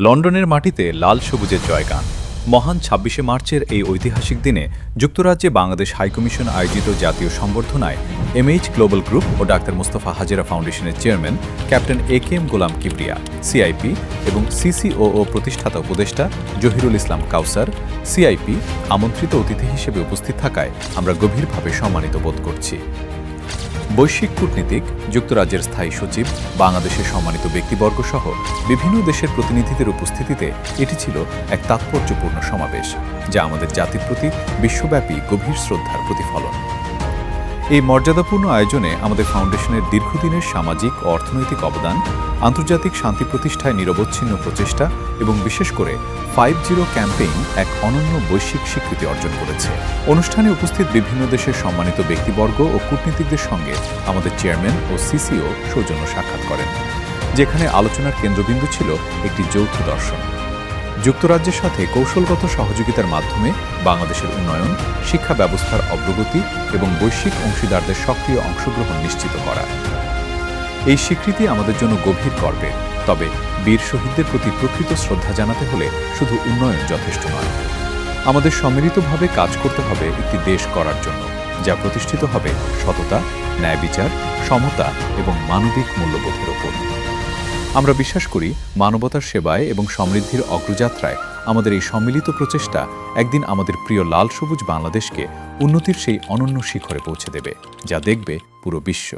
লন্ডনের মাটিতে লাল সবুজের জয়গান। মহান ২৬শে মার্চের এই ঐতিহাসিক দিনে যুক্তরাজ্যে বাংলাদেশ হাইকমিশন আয়োজিত জাতীয় সংবর্ধনায় এমএইচ গ্লোবাল গ্রুপ ও ডাক্তার মোস্তফা হাজেরা ফাউন্ডেশনের চেয়ারম্যান ক্যাপ্টেন একেএম গোলাম কিবরিয়া, সিআইপি এবং সিসিওও প্রতিষ্ঠাতা উপদেষ্টা জহিরুল ইসলাম কাউসার, সিআইপি আমন্ত্রিত অতিথি হিসেবে উপস্থিত থাকায় আমরা গভীরভাবে সম্মানিত বোধ করছি। বৈশ্বিক কূটনীতিক, যুক্তরাজ্যের স্থায়ী সচিব, বাংলাদেশের সম্মানিত ব্যক্তিবর্গ সহ বিভিন্ন দেশের প্রতিনিধিদের উপস্থিতিতে এটি ছিল এক তাৎপর্যপূর্ণ সমাবেশ, যা আমাদের জাতির প্রতি বিশ্বব্যাপী গভীর শ্রদ্ধার প্রতিফলন। এই মর্যাদাপূর্ণ আয়োজনে আমাদের ফাউন্ডেশনের দীর্ঘদিনের সামাজিক ও অর্থনৈতিক অবদান, আন্তর্জাতিক শান্তি প্রতিষ্ঠায় নিরবচ্ছিন্ন প্রচেষ্টা এবং বিশেষ করে ৫-০ ক্যাম্পেইন এক অনন্য বৈশ্বিক স্বীকৃতি অর্জন করেছে। অনুষ্ঠানে উপস্থিত বিভিন্ন দেশের সম্মানিত ব্যক্তিবর্গ ও কূটনীতিকদের সঙ্গে আমাদের চেয়ারম্যান ও সিসিও সৌজন্য সাক্ষাৎ করেন, যেখানে আলোচনার কেন্দ্রবিন্দু ছিল একটি যৌথ দর্শন: যুক্তরাজ্যের সাথে কৌশলগত সহযোগিতার মাধ্যমে বাংলাদেশের উন্নয়ন, শিক্ষা ব্যবস্থার অগ্রগতি এবং বৈশ্বিক অংশীদারদের সক্রিয় অংশগ্রহণ নিশ্চিত করা। এই স্বীকৃতি আমাদের জন্য গভীর গর্বের, তবে বীর শহীদদের প্রতি প্রকৃত শ্রদ্ধা জানাতে হলে শুধু উন্নয়ন যথেষ্ট নয়। আমাদের সম্মিলিতভাবে কাজ করতে হবে একটি দেশ গড়ার জন্য, যা প্রতিষ্ঠিত হবে সততা, ন্যায় বিচার, সমতা এবং মানবিক মূল্যবোধের ওপর। আমরা বিশ্বাস করি, মানবতার সেবায় এবং সমৃদ্ধির অগ্রযাত্রায় আমাদের এই সম্মিলিত প্রচেষ্টা একদিন আমাদের প্রিয় লাল সবুজ বাংলাদেশকে উন্নতির সেই অনন্য শিখরে পৌঁছে দেবে, যা দেখবে পুরো বিশ্ব।